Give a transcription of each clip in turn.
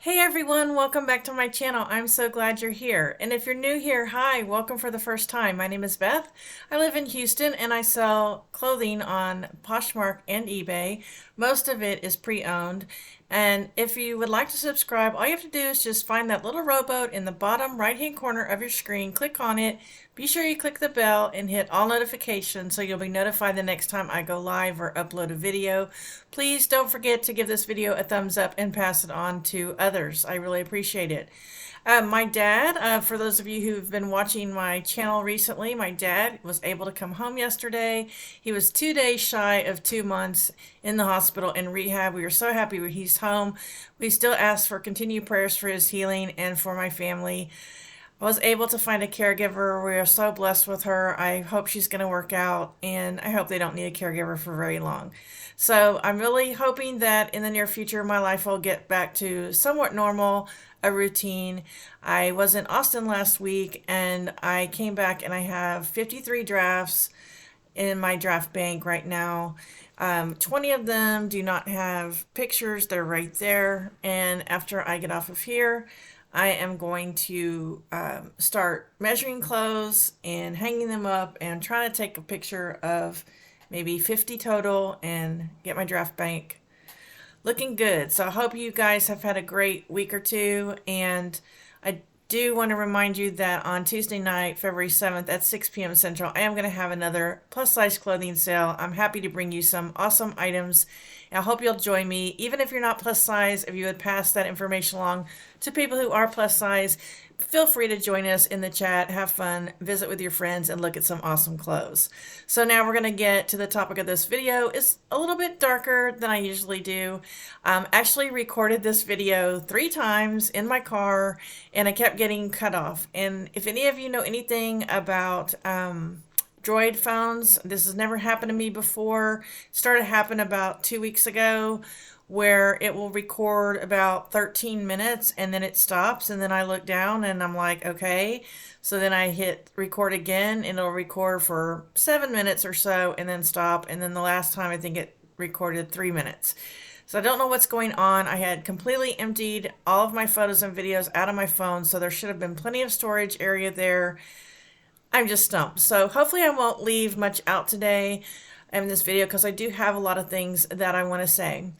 Hey everyone, welcome back to my channel. I'm so glad you're here. And if you're new here, hi, welcome for the first time. My name is Beth. I live in Houston and I sell clothing on Poshmark and eBay. Most of it is pre-owned. And if you would like to subscribe, all you have to do is just find that little rowboat in the bottom right-hand corner of your screen, click on it. Be sure you click the bell and hit all notifications so you'll be notified the next time I go live or upload a video. Please don't forget to give this video a thumbs up and pass it on to others. I really appreciate it. My dad, for those of you who've been watching my channel recently, my dad was able to come home yesterday. He was 2 days shy of 2 months in the hospital in rehab. We were so happy when he's home. We still ask for continued prayers for his healing and for my family. I was able to find a caregiver. We are so blessed with her. I hope she's going to work out, and I hope they don't need a caregiver for very long. So I'm really hoping that in the near future, my life will get back to somewhat normal, a routine. I was in Austin last week, and I came back and I have 53 drafts in my draft bank right now. 20 of them do not have pictures. They're right there. And after I get off of here, I am going to start measuring clothes and hanging them up and trying to take a picture of maybe 50 total and get my draft bank looking good. So I hope you guys have had a great week or two, and I do want to remind you that on Tuesday night, February 7th at 6 p.m. Central, I am going to have another plus size clothing sale. I'm happy to bring you some awesome items. I hope you'll join me. Even if you're not plus size, if you would pass that information along to people who are plus size, feel free to join us in the chat, have fun, visit with your friends, and look at some awesome clothes. So now we're going to get to the topic of this video. It's a little bit darker than I usually do. Actually recorded this video 3 times in my car, and I kept getting cut off. And if any of you know anything about Droid phones, this has never happened to me before. It started happening about 2 weeks ago, where it will record about 13 minutes and then it stops, and then I look down and I'm like, okay. So then I hit record again and it'll record for 7 minutes or so and then stop. And then the last time I think it recorded 3 minutes. So I don't know what's going on. I had completely emptied all of my photos and videos out of my phone, so there should have been plenty of storage area there. I'm just stumped. So hopefully I won't leave much out today in this video, because I do have a lot of things that I want to say.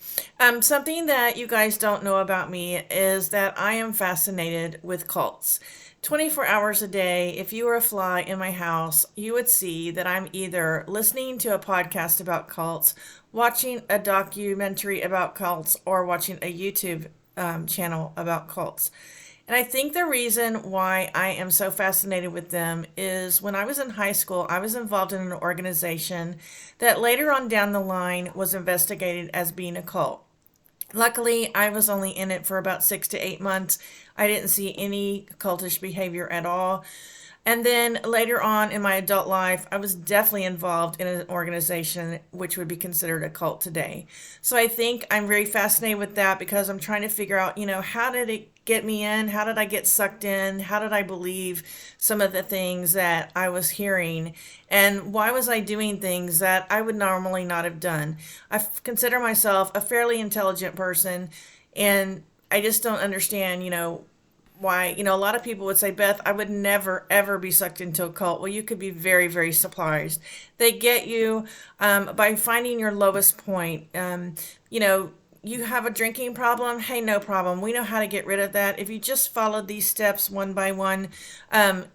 Something that you guys don't know about me is that I am fascinated with cults. 24 hours a day, if you were a fly in my house, you would see that I'm either listening to a podcast about cults, watching a documentary about cults, or watching a YouTube channel about cults. And I think the reason why I am so fascinated with them is when I was in high school, I was involved in an organization that later on down the line was investigated as being a cult. Luckily, I was only in it for about 6 to 8 months. I didn't see any cultish behavior at all. And then later on in my adult life, I was definitely involved in an organization which would be considered a cult today. So I think I'm very fascinated with that, because I'm trying to figure out, how did it get me in? How did I get sucked in? How did I believe some of the things that I was hearing? And why was I doing things that I would normally not have done? I consider myself a fairly intelligent person, and I just don't understand, why, a lot of people would say, Beth, I would never, ever be sucked into a cult. Well, you could be very, very surprised. They get you by finding your lowest point. You have a drinking problem. Hey, no problem. We know how to get rid of that. If you just follow these steps one by one,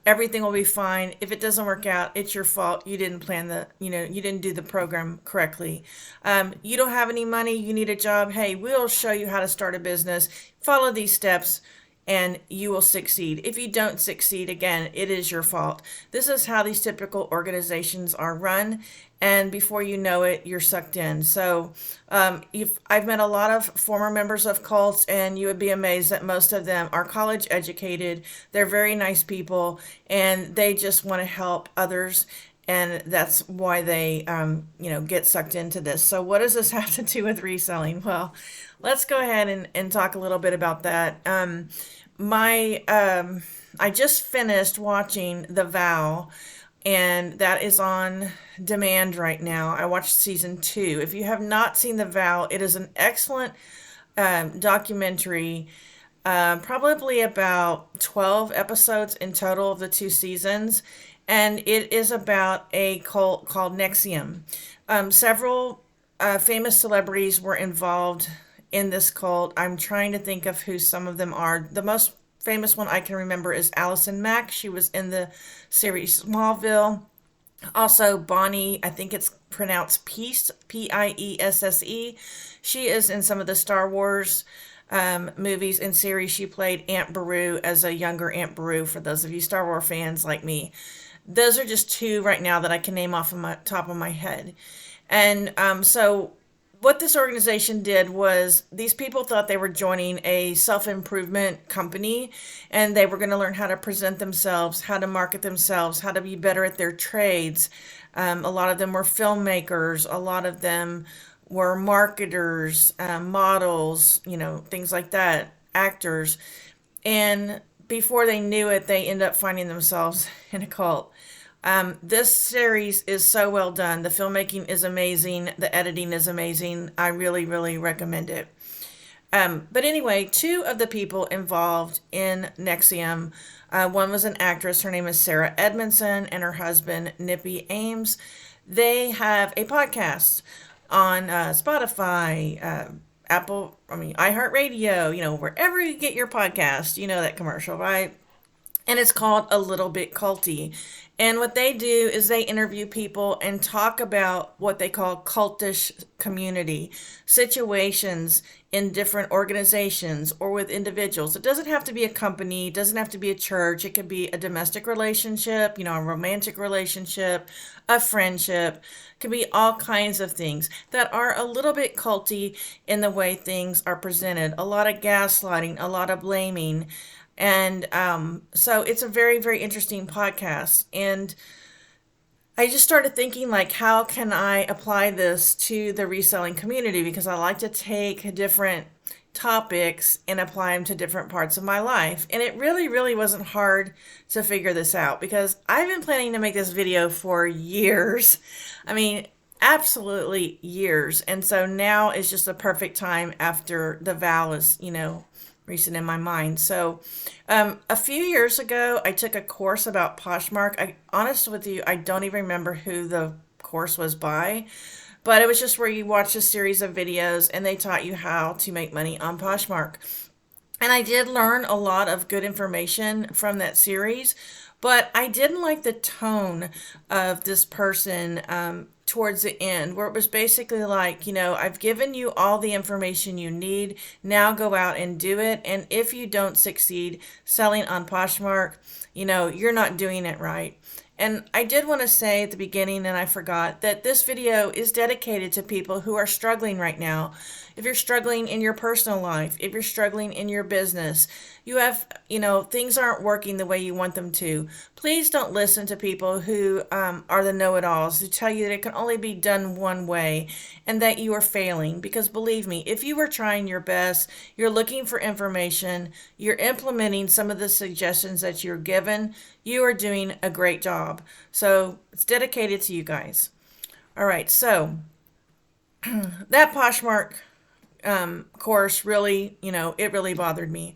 everything will be fine. If it doesn't work out, it's your fault. You didn't plan you didn't do the program correctly. You don't have any money. You need a job. Hey, we'll show you how to start a business. Follow these steps and you will succeed. If you don't succeed, again, it is your fault. This is how these typical organizations are run, and before you know it, you're sucked in. So I've met a lot of former members of cults, and you would be amazed that most of them are college educated. They're very nice people, and they just want to help others. And that's why they, get sucked into this. So what does this have to do with reselling? Well, let's go ahead and talk a little bit about that. I just finished watching The Vow, and that is on demand right now. I watched season 2. If you have not seen The Vow, it is an excellent documentary probably about 12 episodes in total of the two seasons. And it is about a cult called Nexium. Several famous celebrities were involved in this cult. I'm trying to think of who some of them are. The most famous one I can remember is Allison Mack. She was in the series Smallville. Also, Bonnie, I think it's pronounced Peace, Piesse. She is in some of the Star Wars movies and series. She played Aunt Beru as a younger Aunt Beru, for those of you Star Wars fans like me. Those are just two right now that I can name off of my top of my head. And so what this organization did was these people thought they were joining a self-improvement company, and they were going to learn how to present themselves, how to market themselves, how to be better at their trades. A lot of them were filmmakers. A lot of them were marketers, models, things like that, actors. And before they knew it, they end up finding themselves in a cult. This series is so well done. The filmmaking is amazing. The editing is amazing. I really, really recommend it. But anyway, two of the people involved in Nexium, one was an actress. Her name is Sarah Edmondson, and her husband, Nippy Ames. They have a podcast on Spotify, iHeartRadio, wherever you get your podcast. You know that commercial, right? And it's called A Little Bit Culty. And what they do is they interview people and talk about what they call cultish community situations in different organizations or with individuals. It doesn't have to be a company, it doesn't have to be a church. It could be a domestic relationship, a romantic relationship, a friendship. It could be all kinds of things that are a little bit culty in the way things are presented. A lot of gaslighting, a lot of blaming. And so it's a very, very interesting podcast. And I just started thinking, like, how can I apply this to the reselling community? Because I like to take different topics and apply them to different parts of my life. And it really, really wasn't hard to figure this out because I've been planning to make this video for years. I mean, absolutely years. And so now is just the perfect time after the vow is, recent in my mind. So a few years ago, I took a course about Poshmark. Honest with you, I don't even remember who the course was by, but it was just where you watch a series of videos and they taught you how to make money on Poshmark. And I did learn a lot of good information from that series, but I didn't like the tone of this person towards the end, where it was basically like, I've given you all the information you need. Now go out and do it. And if you don't succeed selling on Poshmark, you're not doing it right. And I did want to say at the beginning, and I forgot, that this video is dedicated to people who are struggling right now. If you're struggling in your personal life, if you're struggling in your business, you have, things aren't working the way you want them to. Please don't listen to people who are the know-it-alls, who tell you that it can only be done one way and that you are failing. Because believe me, if you are trying your best, you're looking for information, you're implementing some of the suggestions that you're given, you are doing a great job. So it's dedicated to you guys. All right, so that Poshmark course really, it really bothered me.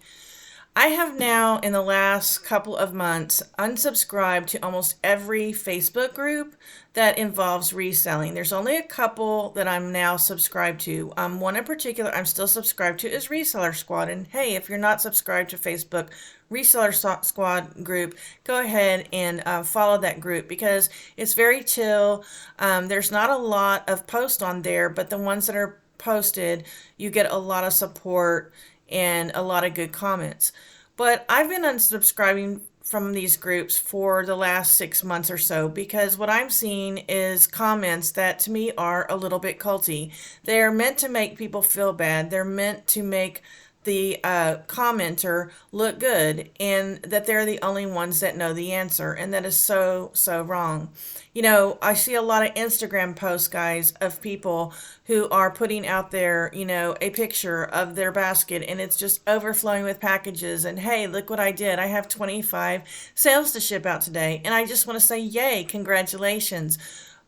I have now, in the last couple of months, unsubscribed to almost every Facebook group that involves reselling. There's only a couple that I'm now subscribed to. One in particular I'm still subscribed to is Reseller Squad. And hey, if you're not subscribed to Facebook Reseller Squad group, go ahead and follow that group because it's very chill. There's not a lot of posts on there, but the ones that are posted, you get a lot of support and a lot of good comments. But I've been unsubscribing from these groups for the last 6 months or so because what I'm seeing is comments that to me are a little bit culty. They're meant to make people feel bad. They're meant to make the commenter look good and that they're the only ones that know the answer. And that is so, so wrong. I see a lot of Instagram posts, guys, of people who are putting out there, a picture of their basket and it's just overflowing with packages. And hey, look what I did. I have 25 sales to ship out today. And I just want to say, yay, congratulations.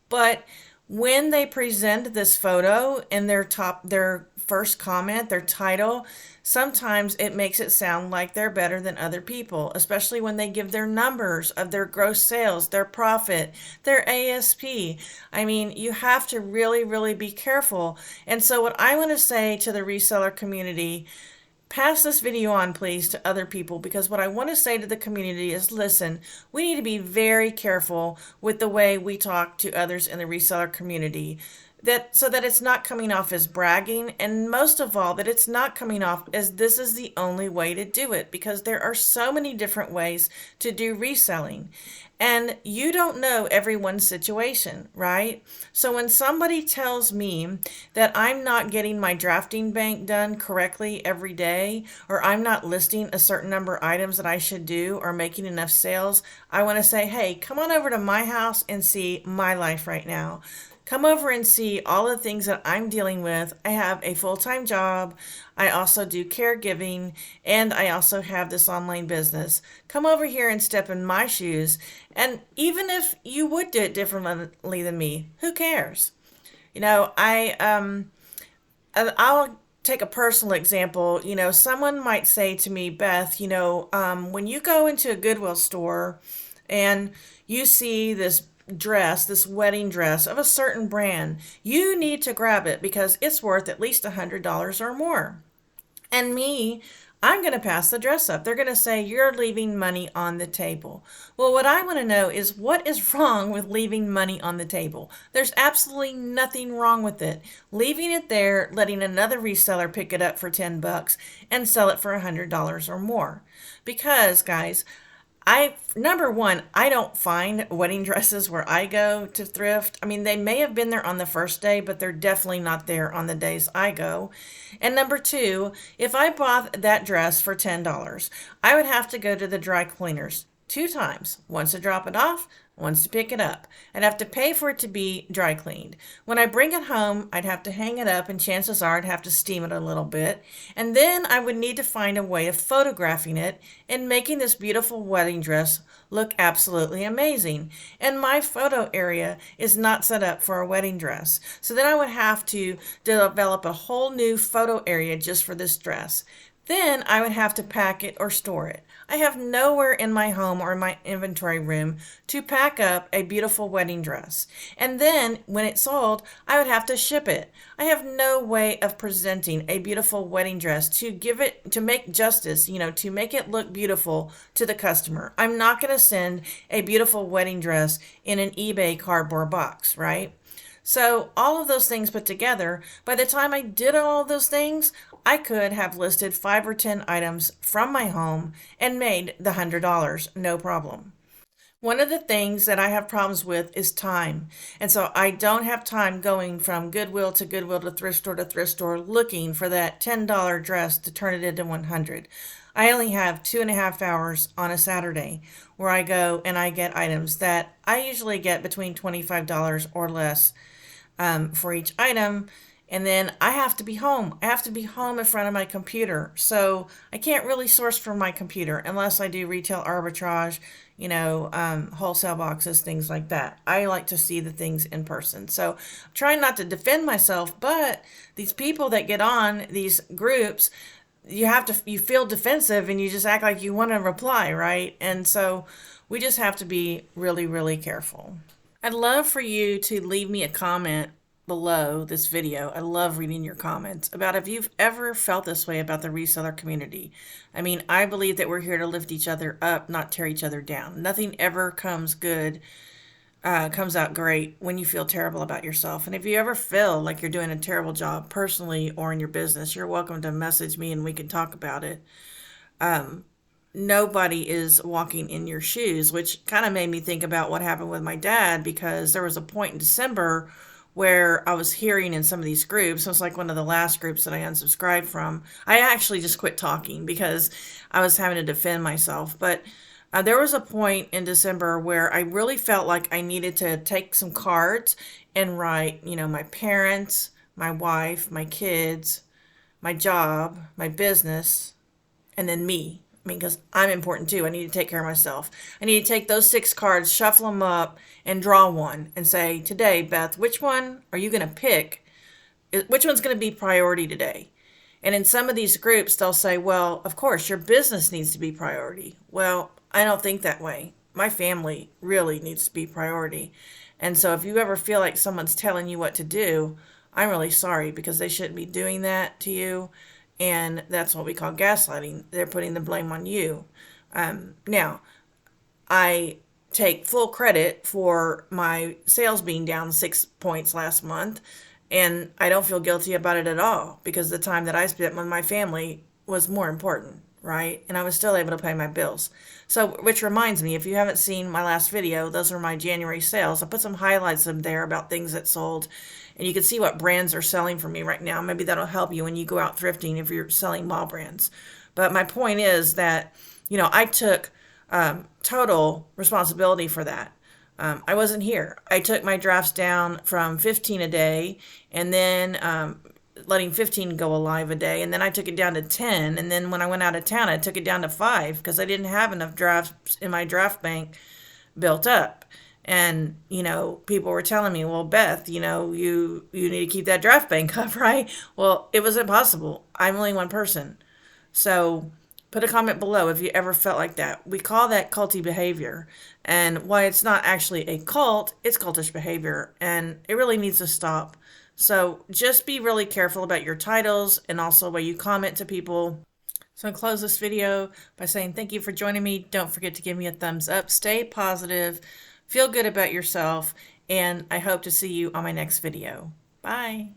But when they present this photo in their first comment, their title, sometimes it makes it sound like they're better than other people, especially when they give their numbers of their gross sales, their profit, their ASP. I mean, you have to really, really be careful. And so, what I want to say to the reseller community, pass this video on, please, to other people, because what I want to say to the community is, listen, we need to be very careful with the way we talk to others in the reseller community, that so that it's not coming off as bragging, and most of all, that it's not coming off as this is the only way to do it, because there are so many different ways to do reselling. And you don't know everyone's situation, right? So when somebody tells me that I'm not getting my drafting bank done correctly every day, or I'm not listing a certain number of items that I should do, or making enough sales, I want to say, hey, come on over to my house and see my life right now. Come over and see all the things that I'm dealing with. I have a full-time job. I also do caregiving, and I also have this online business. Come over here and step in my shoes. And even if you would do it differently than me, who cares? You know, I'll take a personal example. You know, someone might say to me, Beth, when you go into a Goodwill store and you see this dress, this wedding dress of a certain brand, you need to grab it because it's worth at least $100 or more. And me, I'm going to pass the dress up. They're going to say, you're leaving money on the table. Well, what I want to know is, what is wrong with leaving money on the table? There's absolutely nothing wrong with it. Leaving it there, letting another reseller pick it up for $10 and sell it for $100 or more. Because, guys, number one, I don't find wedding dresses where I go to thrift. I mean, they may have been there on the first day, but they're definitely not there on the days I go. And number two, if I bought that dress for $10, I would have to go to the dry cleaners 2 times, once to drop it off, once to pick it up. I'd have to pay for it to be dry cleaned. When I bring it home, I'd have to hang it up, and chances are I'd have to steam it a little bit. And then I would need to find a way of photographing it and making this beautiful wedding dress look absolutely amazing. And my photo area is not set up for a wedding dress. So then I would have to develop a whole new photo area just for this dress. Then I would have to pack it or store it. I have nowhere in my home or in my inventory room to pack up a beautiful wedding dress. And then when it's sold, I would have to ship it. I have no way of presenting a beautiful wedding dress to make justice, to make it look beautiful to the customer. I'm not going to send a beautiful wedding dress in an eBay cardboard box, right? So all of those things put together, by the time I did all of those things, I could have listed 5 or 10 items from my home and made the $100, no problem. One of the things that I have problems with is time. And so I don't have time going from Goodwill to thrift store looking for that $10 dress to turn it into 100. I only have 2.5 hours on a Saturday where I go and I get items that I usually get between $25 or less for each item. And then I have to be home. I have to be home in front of my computer. So I can't really source from my computer unless I do retail arbitrage, wholesale boxes, things like that. I like to see the things in person. So I'm trying not to defend myself, but these people that get on these groups, you feel defensive and you just act like you want to reply, right? And so we just have to be really, really careful. I'd love for you to leave me a comment below this video. I love reading your comments about if you've ever felt this way about the reseller community. I mean, I believe that we're here to lift each other up, not tear each other down. Nothing ever comes out great when you feel terrible about yourself. And if you ever feel like you're doing a terrible job personally or in your business, you're welcome to message me and we can talk about it. Nobody is walking in your shoes, which kind of made me think about what happened with my dad, because there was a point in December where I was hearing in some of these groups. It was like one of the last groups that I unsubscribed from. I actually just quit talking because I was having to defend myself. But there was a point in December where I really felt like I needed to take some cards and write, my parents, my wife, my kids, my job, my business, and then me. I mean, because I'm important too. I need to take care of myself. I need to take those 6 cards, shuffle them up, and draw one and say, today, Beth, which one are you going to pick which one's going to be priority today? And in some of these groups, they'll say, well, of course, your business needs to be priority. Well, I don't think that way. My family really needs to be priority. And so if you ever feel like someone's telling you what to do, I'm really sorry, because they shouldn't be doing that to you. And that's what we call gaslighting. They're putting the blame on you. Now, I take full credit for my sales being down 6 points last month, and I don't feel guilty about it at all, because the time that I spent with my family was more important, right? And I was still able to pay my bills. So, which reminds me, if you haven't seen my last video, those are my January sales. I put some highlights in there about things that sold, and you can see what brands are selling for me right now. Maybe that'll help you when you go out thrifting if you're selling mall brands. But my point is that, I took total responsibility for that. I wasn't here. I took my drafts down from 15 a day, and then letting 15 go alive a day, and then I took it down to 10, and then when I went out of town, I took it down to 5 because I didn't have enough drafts in my draft bank built up. And people were telling me, well, Beth, you need to keep that draft bank up, right? Well, it was impossible. I'm only one person. So put a comment below if you ever felt like that. We call that culty behavior. And why it's not actually a cult, it's cultish behavior. And it really needs to stop. So just be really careful about your titles and also where you comment to people. So I'll close this video by saying thank you for joining me. Don't forget to give me a thumbs up. Stay positive. Feel good about yourself. And I hope to see you on my next video. Bye.